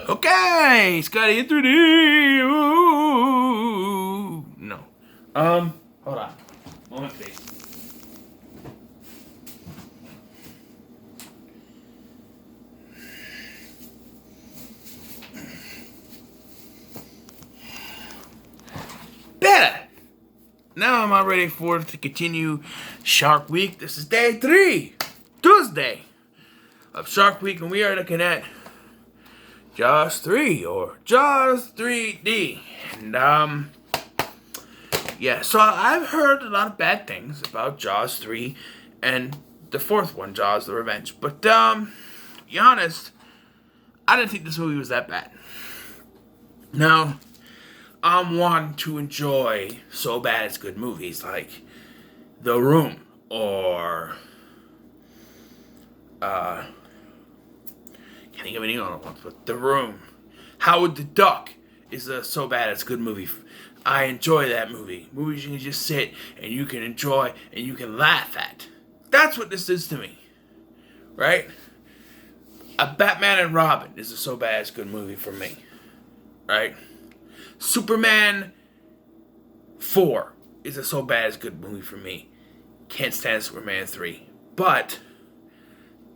Okay, Scotty in 3D. Ooh. No. Hold on. Moment, please. Better. Now I'm all ready to continue Shark Week. This is day 3, Tuesday of Shark Week, and we are looking at Jaws 3 or Jaws 3D. And yeah, so I've heard a lot of bad things about Jaws 3 and the fourth one, Jaws the Revenge. But to be honest, I didn't think this movie was that bad. Now, I'm one to enjoy so bad it's good movies like The Room or can't think of any other ones, but The Room. Howard the Duck is a so bad it's good movie. I enjoy that movie. Movies you can just sit and you can enjoy and you can laugh at. That's what this is to me, right? A Batman and Robin is a so bad it's good movie for me, right? Superman 4 is a so bad it's good movie for me. Can't stand Superman 3. But,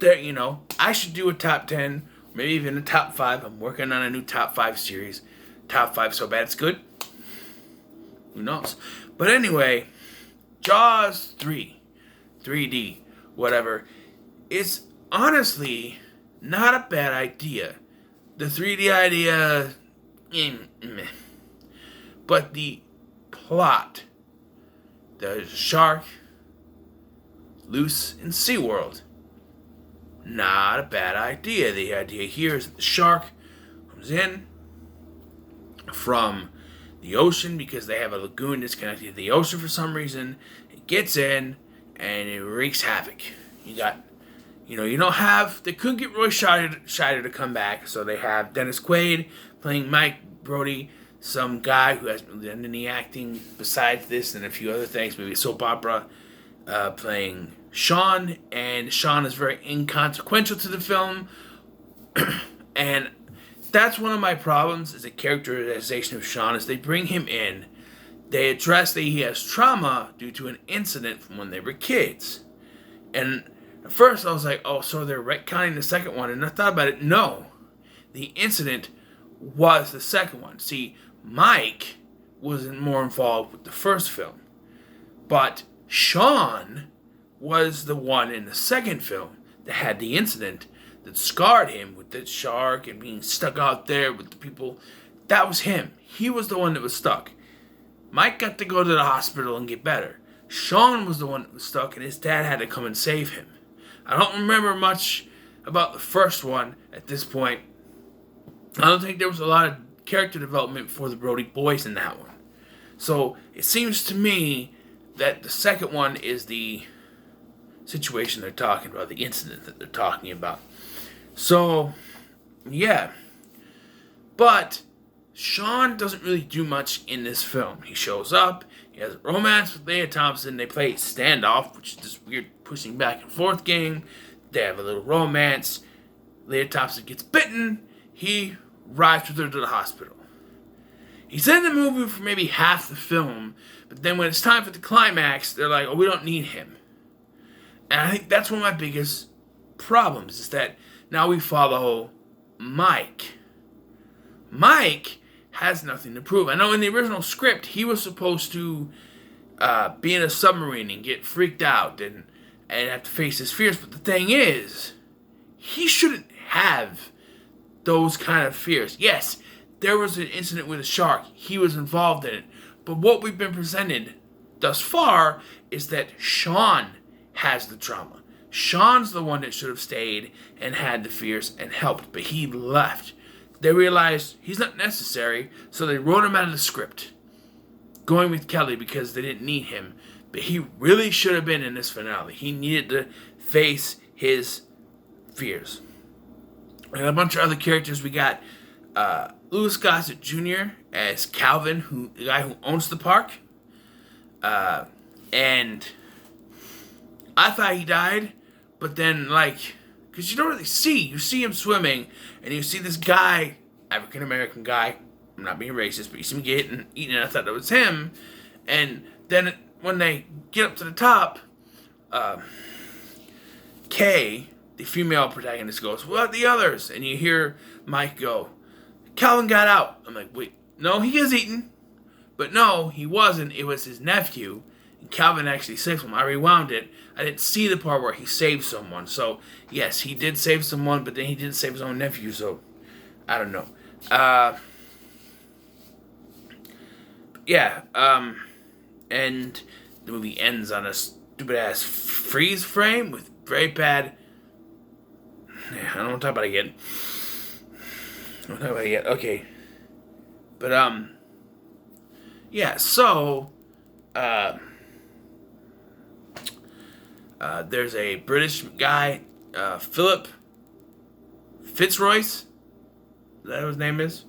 there, I should do a top 10, maybe even a top 5. I'm working on a new top 5 series. Top 5 so bad it's good. Who knows? But anyway, Jaws 3, 3D, whatever, is honestly not a bad idea. The 3D idea, meh. But the plot, there's a shark loose in SeaWorld. Not a bad idea. The idea here is that the shark comes in from the ocean because they have a lagoon that's connected to the ocean for some reason. It gets in and it wreaks havoc. You got, you don't have, they couldn't get Roy Scheider to come back, so they have Dennis Quaid playing Mike Brody, some guy who hasn't really done any acting besides this and a few other things, maybe a soap opera, playing Sean, and Sean is very inconsequential to the film, and that's one of my problems is the characterization of Sean, is they bring him in, they address that he has trauma due to an incident from when they were kids, and at first I was like, oh, so they're retconning the second one, and I thought about it, no, the incident was the second one. See, Mike wasn't more involved with the first film, but Sean was the one in the second film that had the incident that scarred him with the shark and being stuck out there with the people. That was him. He was the one that was stuck. Mike got to go to the hospital and get better. Sean was the one that was stuck, and his dad had to come and save him. I don't remember much about the first one at this point. I don't think there was a lot of character development for the Brody boys in that one. So it seems to me that the second one is the situation they're talking about, the incident that they're talking about. So, yeah. But Sean doesn't really do much in this film. He shows up, he has a romance with Leah Thompson, they play standoff, which is this weird pushing back and forth game. They have a little romance. Leah Thompson gets bitten, he rides with her to the hospital. He's in the movie for maybe half the film, but then when it's time for the climax, they're like, oh, we don't need him. And I think that's one of my biggest problems, is that now we follow Mike. Mike has nothing to prove. I know in the original script, he was supposed to be in a submarine and get freaked out and have to face his fears, but the thing is, he shouldn't have those kind of fears. Yes, there was an incident with a shark. He was involved in it. But what we've been presented thus far is that Sean has the trauma. Sean's the one that should have stayed and had the fears and helped, but he left. They realized he's not necessary, so they wrote him out of the script, going with Kelly because they didn't need him. But he really should have been in this finale. He needed to face his fears. And a bunch of other characters. We got Louis Gossett Jr. as Calvin, the guy who owns the park. And I thought he died, but then, because you don't really see. You see him swimming, and you see this guy, African American guy. I'm not being racist, but you see him getting eaten, and I thought that was him. And then when they get up to the top, Kay, the female protagonist, goes, "What about the others?" And you hear Mike go, "Calvin got out." I'm like, wait, no, he is eaten. But no, he wasn't. It was his nephew. And Calvin actually saved him. I rewound it. I didn't see the part where he saved someone. So, yes, he did save someone, but then he didn't save his own nephew. So, I don't know. And the movie ends on a stupid-ass freeze frame with very bad... I don't want to talk about it again. Okay. But, yeah, so, there's a British guy, Philip Fitzroyce. Is that what his name is?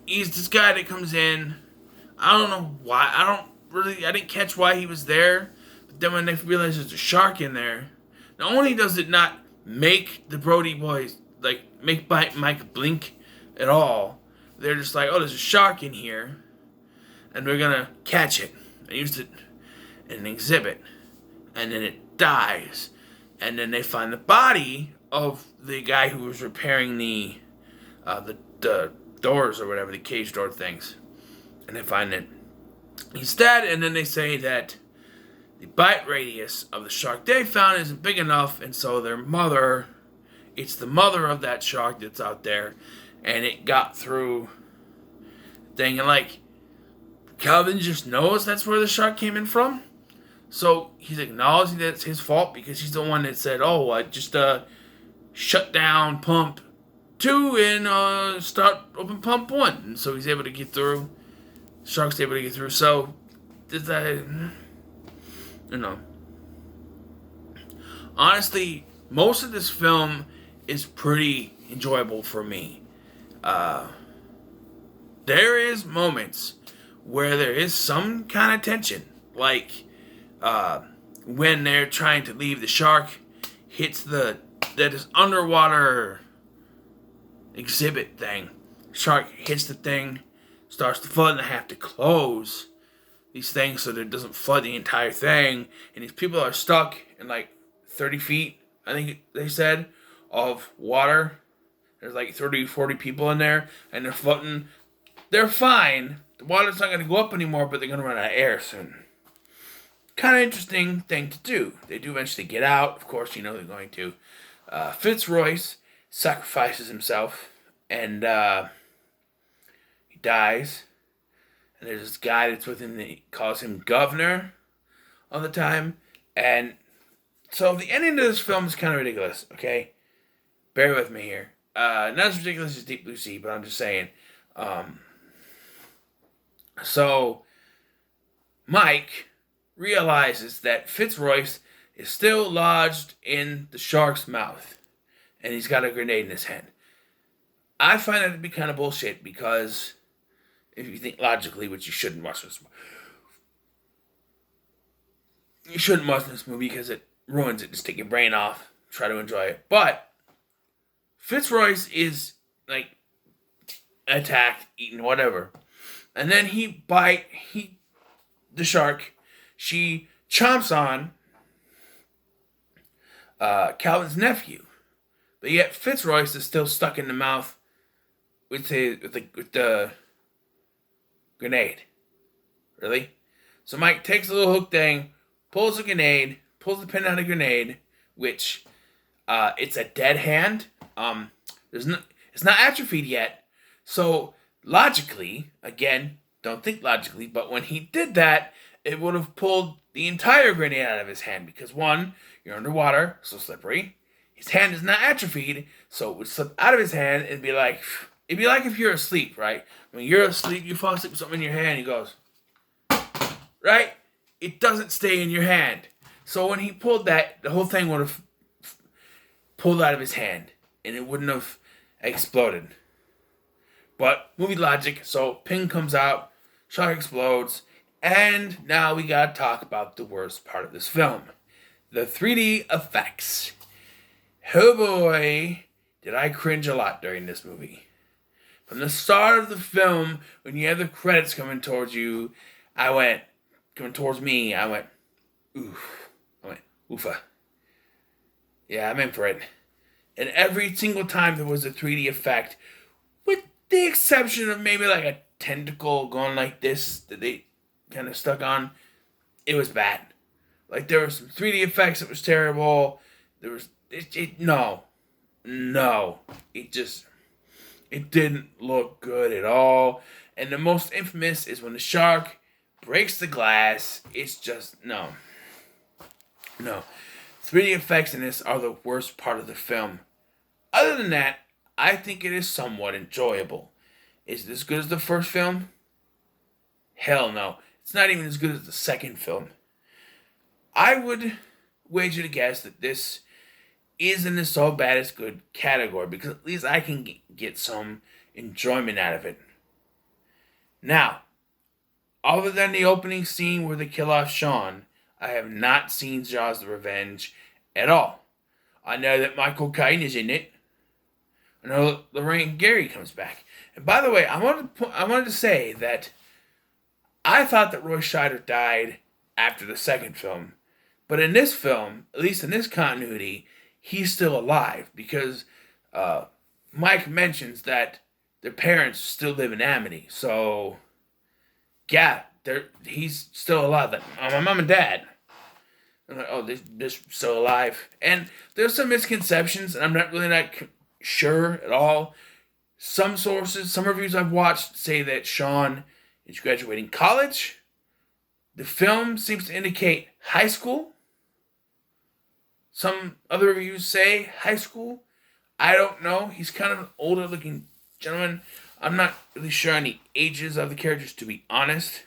He's this guy that comes in. I don't know why. I didn't catch why he was there. But then when they realize there's a shark in there, not only does it not make the Brody boys, make Mike blink at all, they're just like, oh, there's a shark in here, and we're gonna catch it. I used it in an exhibit, and then it dies. And then they find the body of the guy who was repairing the doors or whatever, the cage door things. And they find that he's dead, and then they say that the bite radius of the shark they found isn't big enough, and so it's the mother of that shark that's out there, and it got through the thing, and Calvin just knows that's where the shark came in from. So he's acknowledging that it's his fault because he's the one that said, oh, I just shut down pump 2 and start open pump 1. And so he's able to get through. Shark's able to get through. So, honestly, most of this film is pretty enjoyable for me. There is moments where there is some kind of tension. When they're trying to leave, the shark hits that is underwater exhibit thing. Shark hits the thing, starts to flood, and they have to close these things so that it doesn't flood the entire thing. And these people are stuck in 30 feet, I think they said, of water. There's 30, 40 people in there, and they're floating. They're fine. The water's not going to go up anymore, but they're going to run out of air soon. Kind of interesting thing to do. They do eventually get out. Of course, they're going to. Fitzroyce sacrifices himself, and he dies. And there's this guy that's with him that calls him Governor all the time. And so the ending of this film is kind of ridiculous, okay? Bear with me here. Not as ridiculous as Deep Blue Sea, but I'm just saying. So Mike realizes that Fitzroyce is still lodged in the shark's mouth, and he's got a grenade in his hand. I find that to be kind of bullshit, because if you think logically, which you shouldn't watch this movie because it ruins it. Just take your brain off, try to enjoy it. But Fitzroyce is attacked, eaten, whatever, and then the shark. She chomps on Calvin's nephew, but yet Fitzroyce is still stuck in the mouth with the grenade. Really? So Mike takes a little hook thing, pulls the grenade, pulls the pin out of the grenade, which it's a dead hand. It's not atrophied yet. So logically, again, don't think logically, but when he did that, it would have pulled the entire grenade out of his hand, because one, you're underwater, so slippery. His hand is not atrophied, so it would slip out of his hand and be like if you're asleep, right? When you're asleep, you fall asleep with something in your hand, he goes, right? It doesn't stay in your hand. So when he pulled that, the whole thing would have pulled out of his hand, and it wouldn't have exploded. But movie logic, so pin comes out, shark explodes, and now we gotta talk about the worst part of this film. the 3D effects. Oh boy, did I cringe a lot during this movie. From the start of the film, when you have the credits coming towards you, coming towards me, I went, oof. I went, oofa. Yeah, I'm in for it. And every single time there was a 3D effect, with the exception of maybe like a tentacle going like this that they kind of stuck on, it was bad. Like there were some 3D effects that was terrible. There was no, it didn't look good at all. And the most infamous is when the shark breaks the glass. It's just no. 3D effects in this are the worst part of the film. Other than that, I think it is somewhat enjoyable. Is it as good as the first film? Hell no. It's not even as good as the second film. I would wager to guess that this isn't a so bad as good category because at least I can get some enjoyment out of it. Now, other than the opening scene where they kill off Sean, I have not seen Jaws the Revenge at all. I know that Michael Caine is in it. I know Lorraine Gary comes back. And by the way, I wanted to say that I thought that Roy Scheider died after the second film. But in this film, at least in this continuity, he's still alive because Mike mentions that their parents still live in Amity. So, yeah, he's still alive. My mom and dad. I'm like, oh, they're still alive. And there's some misconceptions, and I'm not sure at all. Some sources, some reviews I've watched say that Sean is graduating college. The film seems to indicate high school. Some other reviews say high school. I don't know. He's kind of an older looking gentleman. I'm not really sure on the ages of the characters, to be honest.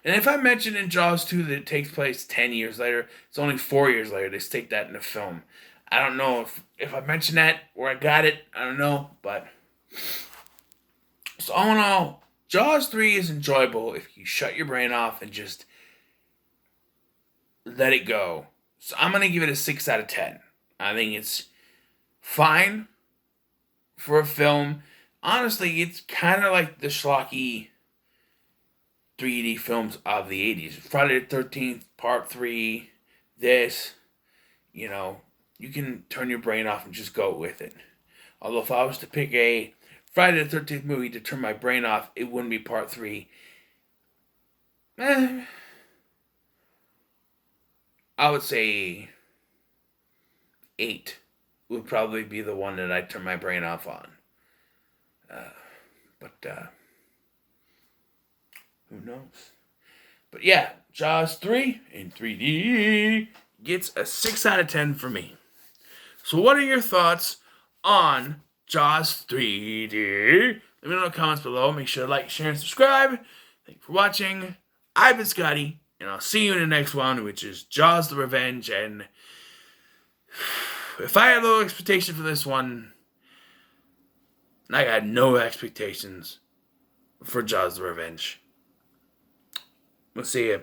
And if I mentioned in Jaws 2 that it takes place 10 years later, it's only 4 years later. They state that in the film. I don't know if I mentioned that or I got it. I don't know. But so all in all, Jaws 3 is enjoyable if you shut your brain off and just let it go. So I'm going to give it a 6 out of 10. I think it's fine for a film. Honestly, it's kind of like the schlocky 3D films of the 80s. Friday the 13th, Part 3, this, you can turn your brain off and just go with it. Although if I was to pick a Friday the 13th movie to turn my brain off, it wouldn't be Part 3. I would say 8 would probably be the one that I'd turn my brain off on. But who knows? But yeah, Jaws 3 in 3D gets a 6 out of 10 for me. So what are your thoughts on Jaws 3D? Let me know in the comments below. Make sure to like, share, and subscribe. Thank you for watching. I've been Scotty, and I'll see you in the next one, which is Jaws the Revenge. And if I had low expectation for this one, I got no expectations for Jaws the Revenge. We'll see you.